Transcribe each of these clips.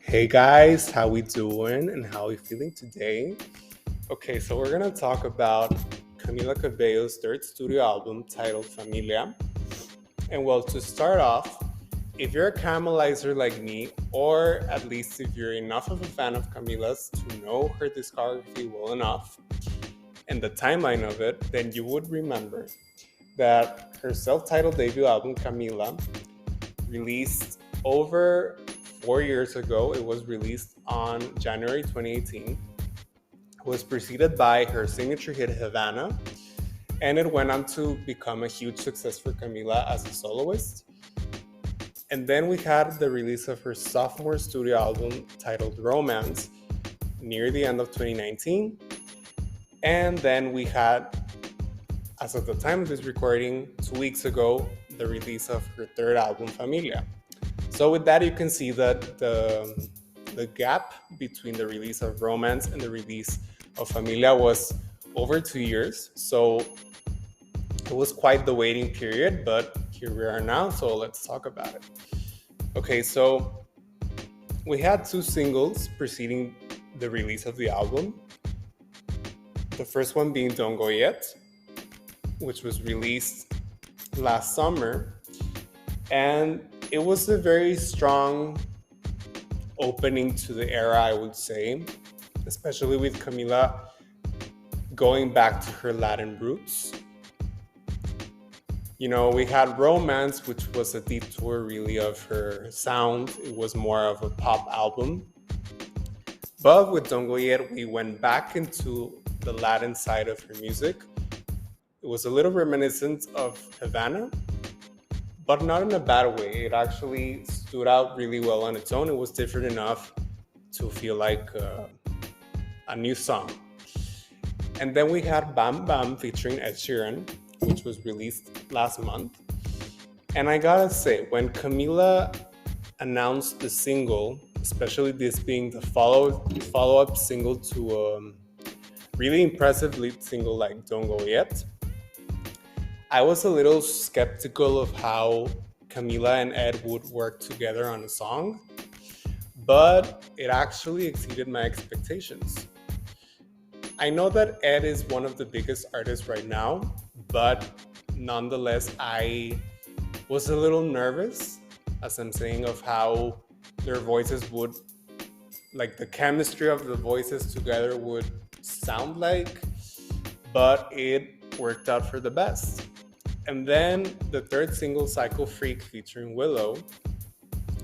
Hey guys, how we doing and how we feeling today? Okay, so we're gonna talk about Camila Cabello's third studio album titled Familia. And well, to start off, if you're a Camelizer like me, or at least if you're enough of a fan of Camila's to know her discography well enough and the timeline of it, then you would remember that her self-titled debut album Camila released over 4 years ago. It was released on January 2018. It was preceded by her signature hit Havana, and it went on to become a huge success for Camila as a soloist. And then we had the release of her sophomore studio album titled Romance near the end of 2019. And then we had, as of the time of this recording, 2 weeks ago, the release of her third album, Familia. So with that, you can see that the gap between the release of Romance and the release of Familia was over 2 years. So it was quite the waiting period, but here we are now, so let's talk about it. Okay, so we had two singles preceding the release of the album. The first one being Don't Go Yet, which was released last summer. And it was a very strong opening to the era, I would say, especially with Camila going back to her Latin roots. You know, we had Romance, which was a detour really of her sound. It was more of a pop album. But with Don't Go Yet, we went back into the Latin side of her music. It was a little reminiscent of Havana, but not in a bad way. It actually stood out really well on its own. It was different enough to feel like a new song. And then we had Bam Bam featuring Ed Sheeran, which was released last month. And I gotta say, when Camila announced the single, especially this being the follow-up single to a really impressive lead single like Don't Go Yet, I was a little skeptical of how Camila and Ed would work together on a song, but it actually exceeded my expectations. I know that Ed is one of the biggest artists right now, but nonetheless, I was a little nervous, as I'm saying, of how their voices would, like the chemistry of the voices together would sound like, but it worked out for the best. And then the third single, Psycho Freak, featuring Willow,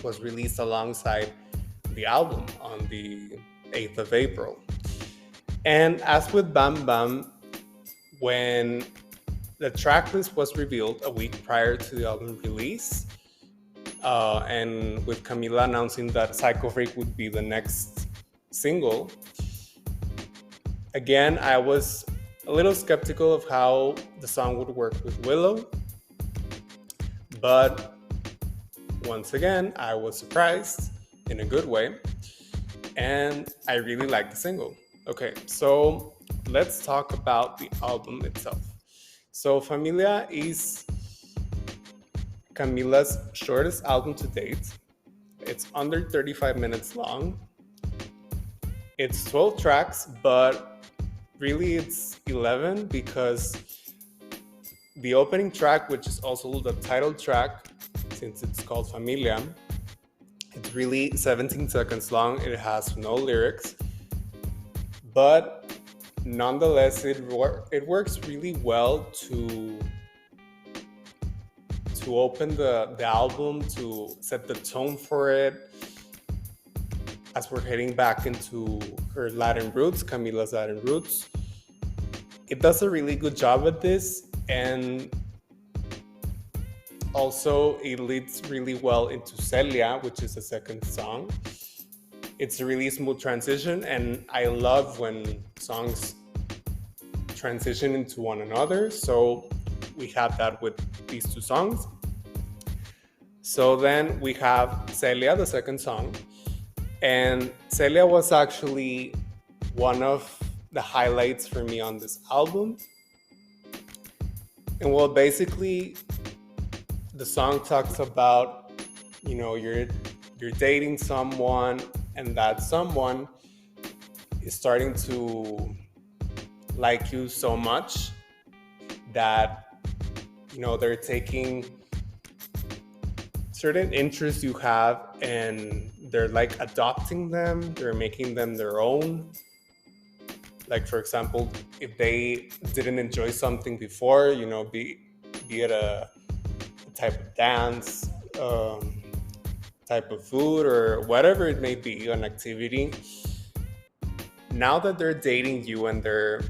was released alongside the album on the 8th of April. And as with Bam Bam, when the tracklist was revealed a week prior to the album release, and with Camila announcing that Psycho Freak would be the next single, again, I was a little skeptical of how the song would work with Willow, but once again, I was surprised in a good way, and I really liked the single. Okay, so let's talk about the album itself. So Familia is Camila's shortest album to date. It's under 35 minutes long. It's 12 tracks, but really it's 11 because the opening track, which is also the title track, since it's called Familia, it's really 17 seconds long. It has no lyrics, but nonetheless, it works really well to open the album, to set the tone for it, as we're heading back into her Latin roots, Camila's Latin roots. It does a really good job at this, and also it leads really well into Celia, which is the second song. It's a really smooth transition, and I love when songs transition into one another, so we have that with these two songs. So then we have Celia, the second song, and Celia was actually one of the highlights for me on this album. And well, basically, the song talks about, you know, you're dating someone and that someone is starting to like you so much that they're taking certain interests you have and they're like adopting them, they're making them their own. Like, for example, if they didn't enjoy something before, be it a type of dance, type of food, or whatever it may be, an activity, now that they're dating you and they're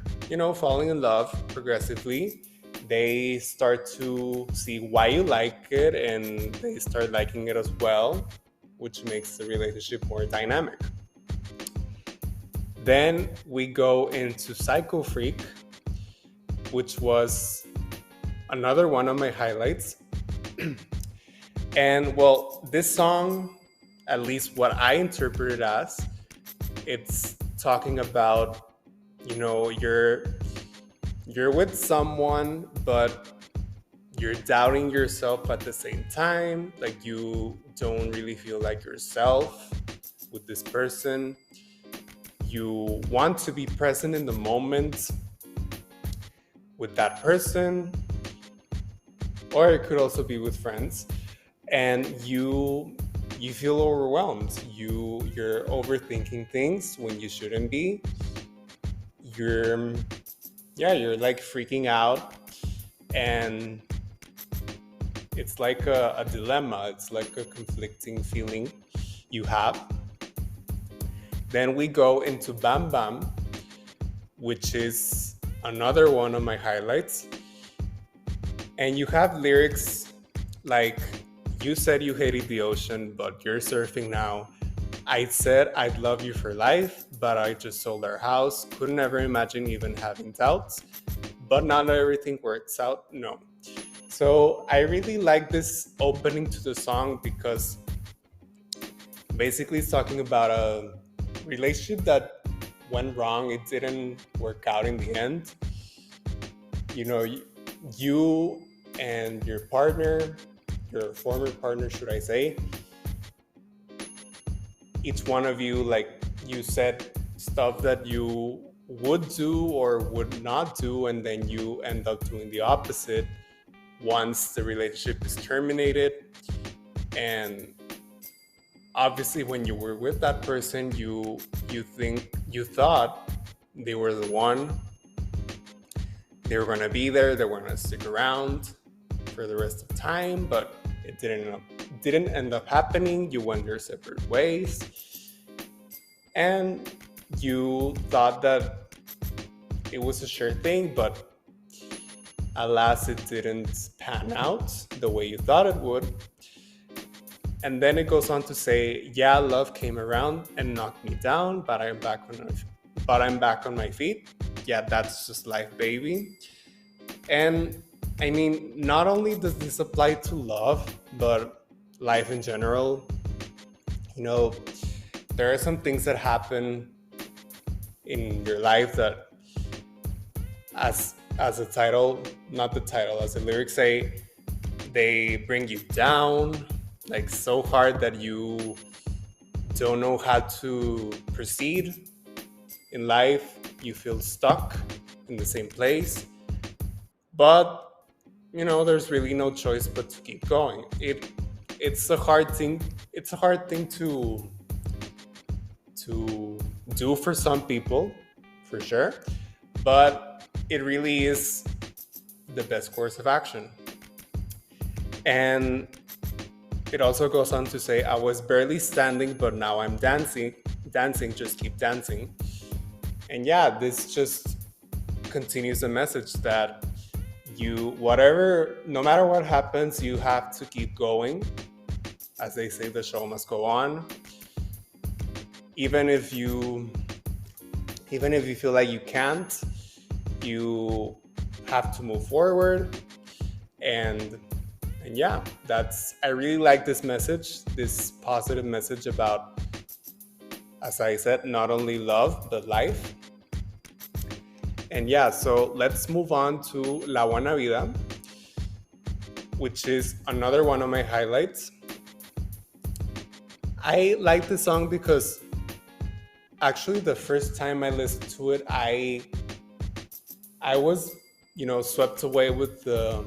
falling in love progressively, they start to see why you like it and they start liking it as well, which makes the relationship more dynamic. Then we go into Psycho Freak, which was another one of my highlights. And well, this song, at least what I interpret it as, it's talking about, you're with someone, but you're doubting yourself at the same time. Like, you don't really feel like yourself with this person. You want to be present in the moment with that person, or it could also be with friends, and you feel overwhelmed. You're overthinking things when you shouldn't be. You're like freaking out, and it's like a dilemma. It's like a conflicting feeling you have. Then we go into Bam Bam, which is another one of my highlights. And you have lyrics like, "You said you hated the ocean, but you're surfing now. I said I'd love you for life, but I just sold our house. Couldn't ever imagine even having doubts. But not everything works out, no." So I really like this opening to the song because basically it's talking about a relationship that went wrong. It didn't work out in the end. You and your partner, your former partner, should I say, each one of you, like, you said stuff that you would do or would not do, and then you end up doing the opposite once the relationship is terminated. And obviously when you were with that person, you thought they were the one, they were going to be there, they were going to stick around for the rest of time, but it didn't end up happening. You went your separate ways, and you thought that it was a sure thing, but alas, it didn't pan out the way you thought it would. And then it goes on to say, "Yeah, love came around and knocked me down, but I'm back on my feet. Yeah, that's just life, baby." And I mean, not only does this apply to love, but life in general. There are some things that happen in your life that, as the title, not the title, as the lyrics say, they bring you down, like so hard that you don't know how to proceed in life. You feel stuck in the same place, but there's really no choice but to keep going. It's a hard thing to do for some people, for sure, but it really is the best course of action. And it also goes on to say, "I was barely standing, but now I'm dancing, just keep dancing." And yeah, this just continues the message that no matter what happens, you have to keep going. As they say, the show must go on. Even if you feel like you can't, you have to move forward. And yeah, I really like this message, this positive message about, as I said, not only love, but life. And yeah, so let's move on to La Buena Vida, which is another one of my highlights. I like this song because Actually, the first time I listened to it, I was, swept away with the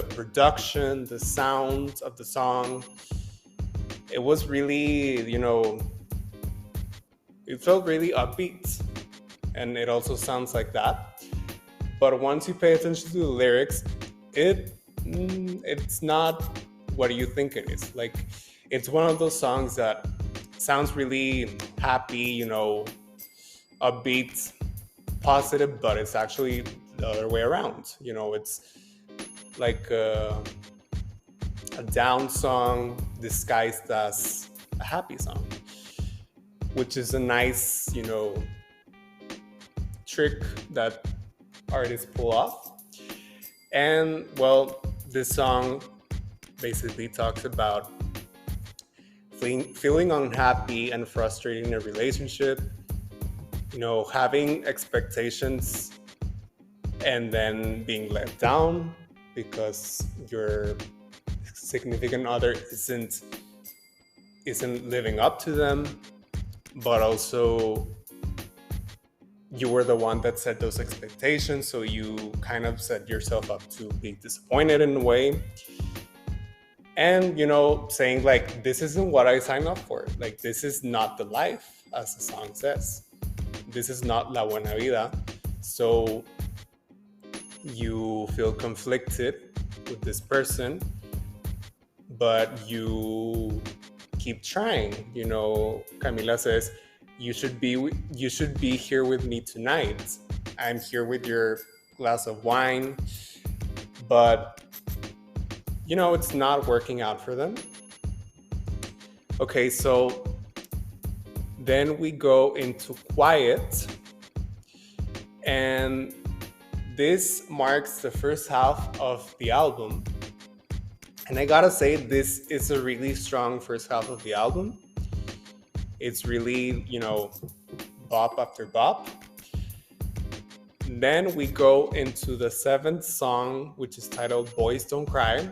production, the sound of the song. It was really, it felt really upbeat, and it also sounds like that. But once you pay attention to the lyrics, it's not what you think it is. Like, it's one of those songs that sounds really happy, upbeat, positive, but it's actually the other way around. It's like a down song disguised as a happy song, which is a nice, trick that artists pull off. And well, this song basically talks about feeling unhappy and frustrated in a relationship, having expectations and then being let down because your significant other isn't living up to them, but also you were the one that set those expectations, so you kind of set yourself up to be disappointed in a way. And saying like, this isn't what I signed up for. Like, this is not the life, as the song says. This is not la buena vida. So you feel conflicted with this person, but you keep trying. Camila says, you should be here with me tonight. I'm here with your glass of wine, but it's not working out for them. Okay, so then we go into Quiet, and this marks the first half of the album. And I gotta say, this is a really strong first half of the album. It's really, bop after bop. Then we go into the 7th song, which is titled Boys Don't Cry.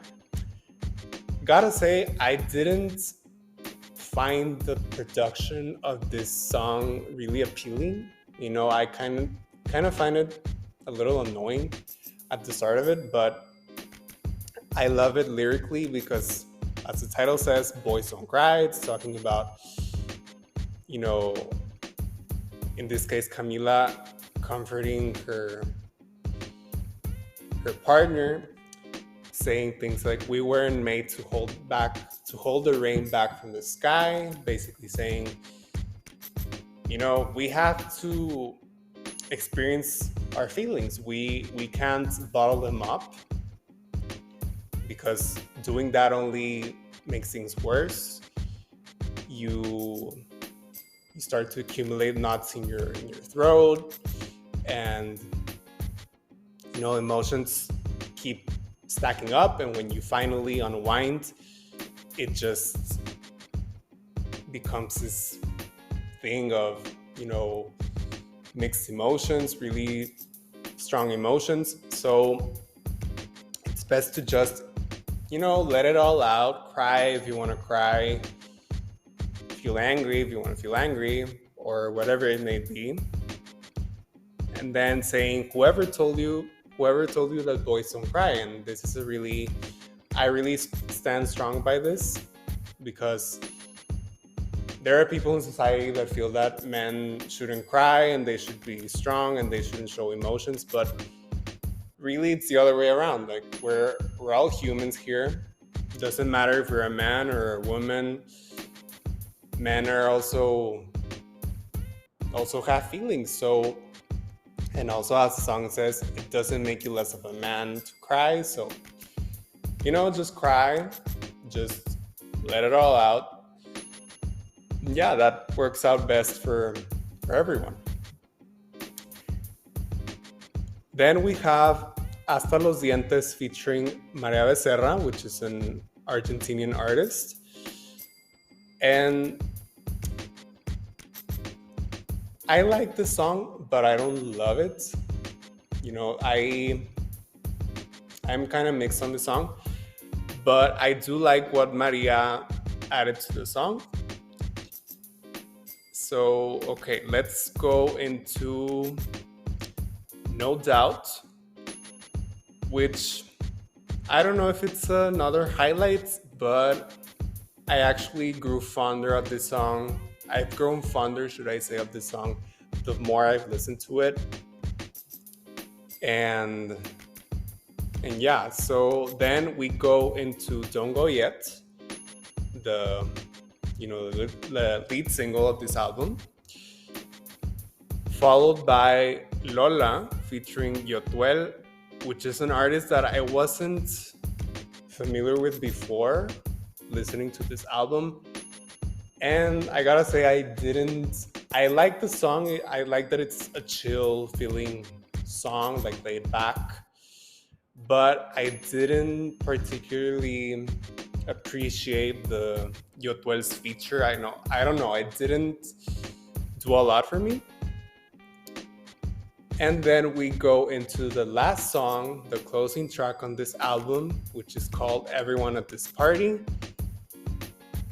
Gotta say, I didn't find the production of this song really appealing. I kind of find it a little annoying at the start of it, but I love it lyrically because, as the title says, Boys Don't Cry. It's talking about, in this case, Camila comforting her partner, saying things like, we weren't made to hold the rain back from the sky, basically saying, we have to experience our feelings. We can't bottle them up, because doing that only makes things worse. You start to accumulate knots in your throat, and emotions keep stacking up, and when you finally unwind, it just becomes this thing of mixed emotions, really strong emotions. So it's best to just let it all out. Cry if you want to cry, feel angry if you want to feel angry, or whatever it may be. And then saying, whoever told you that boys don't cry. And this is I really stand strong by this, because there are people in society that feel that men shouldn't cry and they should be strong and they shouldn't show emotions, but really it's the other way around. Like, we're all humans here. It doesn't matter if you're a man or a woman. Men are also have feelings. So, and also, as the song says, it doesn't make you less of a man to cry. So, just cry, just let it all out. Yeah, that works out best for everyone. Then we have Hasta los Dientes featuring Maria Becerra, which is an Argentinian artist. And I like the song, but I don't love it. I'm kind of mixed on the song, but I do like what Maria added to the song. So, okay, let's go into No Doubt, which I don't know if it's another highlight, but I actually grew fonder of this song. I've grown fonder, should I say, of this song the more I've listened to it. And yeah, so then we go into Don't Go Yet, the the lead single of this album, followed by Lola featuring Yotuel, which is an artist that I wasn't familiar with before listening to this album. And I gotta say, I like the song. I like that it's a chill feeling song, like laid back. But I didn't particularly appreciate the Yotuel's feature. I don't know. It didn't do a lot for me. And then we go into the last song, the closing track on this album, which is called Everyone at This Party.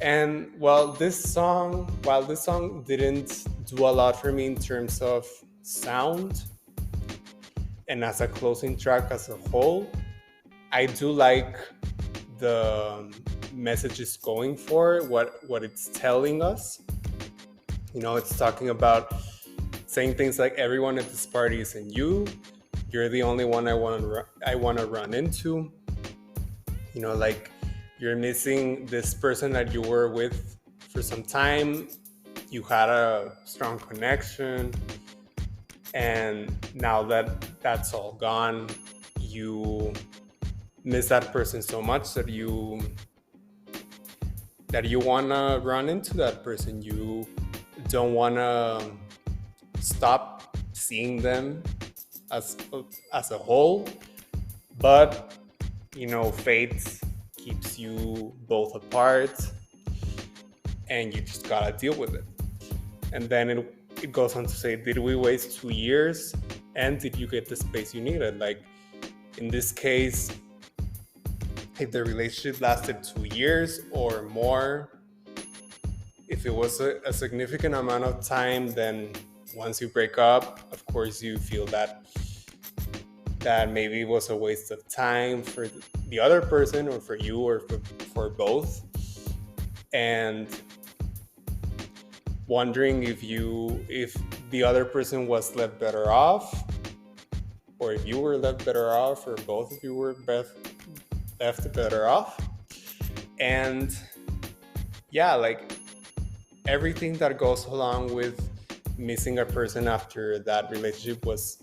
And while this song didn't do a lot for me in terms of sound and as a closing track as a whole, I do like the message it's going for, what it's telling us. It's talking about saying things like everyone at this party isn't you. You're the only one I want to run into. Like you're missing this person that you were with for some time. You had a strong connection, and now that that's all gone, you miss that person so much that you want to run into that person. You don't want to stop seeing them as a whole, but fate keeps you both apart, and you just gotta deal with it. And then it goes on to say, did we waste 2 years, and did you get the space you needed? Like in this case, if the relationship lasted 2 years or more, if it was a significant amount of time, then once you break up, of course you feel that maybe it was a waste of time for the other person, or for you, or for both, and wondering if the other person was left better off, or if you were left better off, or both of you were left better off. And yeah, like everything that goes along with missing a person after that relationship was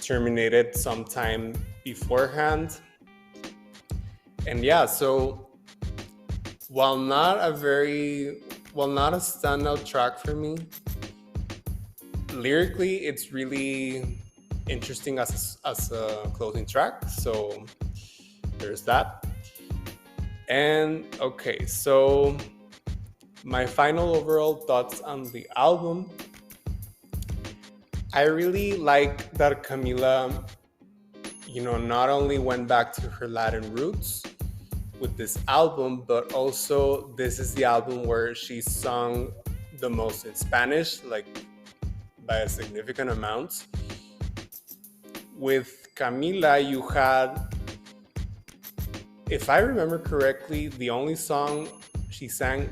terminated sometime beforehand. And yeah, so while not a standout track for me, lyrically it's really interesting as a closing track, so there's that. And okay, so my final overall thoughts on the album. I really like that Camila, not only went back to her Latin roots with this album, but also this is the album where she sung the most in Spanish, like by a significant amount. With Camila, you had, if I remember correctly, the only song she sang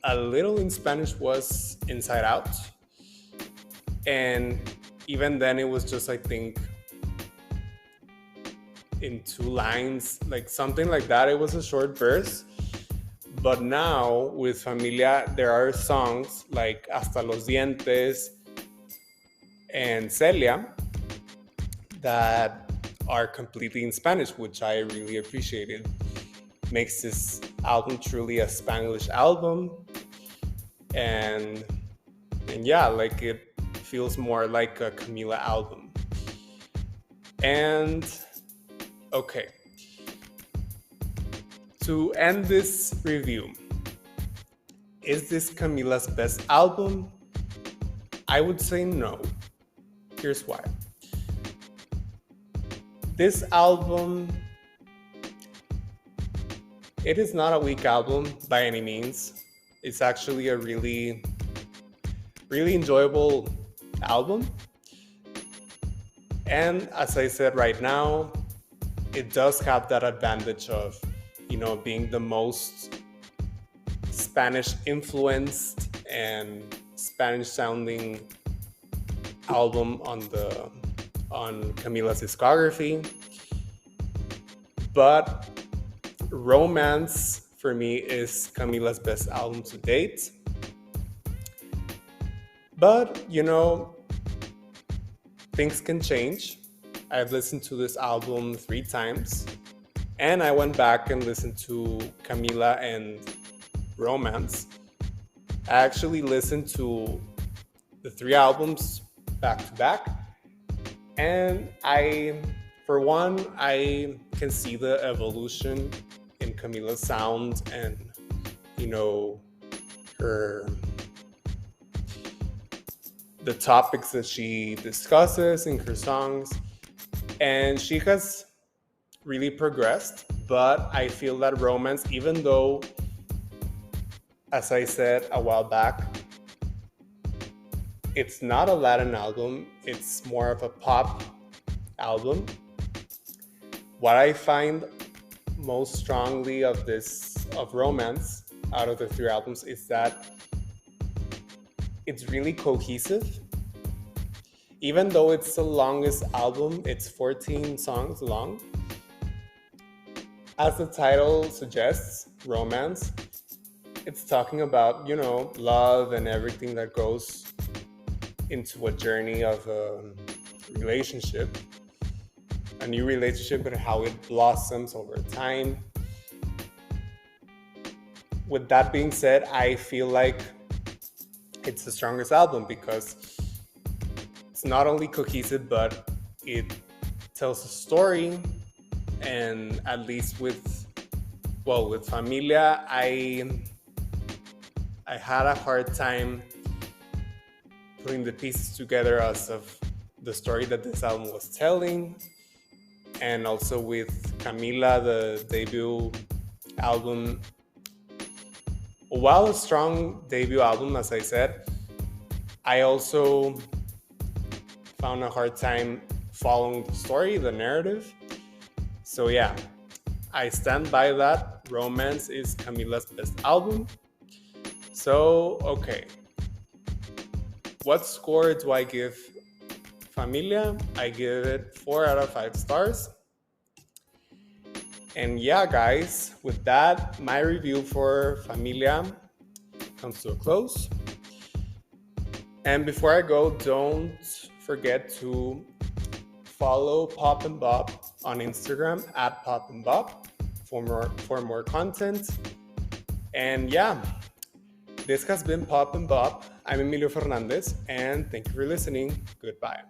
a little in Spanish was Inside Out. And even then it was just, I think, in 2 lines, like something like that. It was a short verse. But now with Familia, there are songs like Hasta los Dientes and Celia that are completely in Spanish, which I really appreciated. Makes this album truly a Spanglish album. And yeah, like it feels more like a Camila album. And okay, to end this review, is this Camila's best album? I would say no. Here's why. This album, it is not a weak album by any means. It's actually a really really enjoyable album. And as I said right now, it does have that advantage of, being the most Spanish influenced and Spanish sounding album on Camila's discography. But Romance for me is Camila's best album to date. But things can change. I've listened to this album 3 times, and I went back and listened to Camila and Romance. I actually listened to the 3 albums back to back, and I can see the evolution in Camila's sound and the topics that she discusses in her songs, and she has really progressed. But I feel that Romance, even though, as I said a while back, it's not a Latin album, it's more of a pop album. What I find most strongly of Romance out of the 3 albums is that it's really cohesive. Even though it's the longest album, it's 14 songs long. As the title suggests, Romance, it's talking about, love and everything that goes into a journey of a relationship, a new relationship, and how it blossoms over time. With that being said, I feel like it's the strongest album because it's not only cohesive, but it tells a story. And at least with Familia, I had a hard time putting the pieces together as of the story that this album was telling. And also with Camila, the debut album, while a strong debut album, as I said, I also found a hard time following the story, the narrative. So yeah, I stand by that. Romance is Camila's best album. So, okay. What score do I give Familia? I give it 4 out of 5 stars. And yeah, guys, with that, my review for Familia comes to a close. And before I go, don't forget to follow Pop and Bop on Instagram at Pop and Bop for more content. And yeah, this has been Pop and Bop. I'm Emilio Fernandez, and thank you for listening. Goodbye.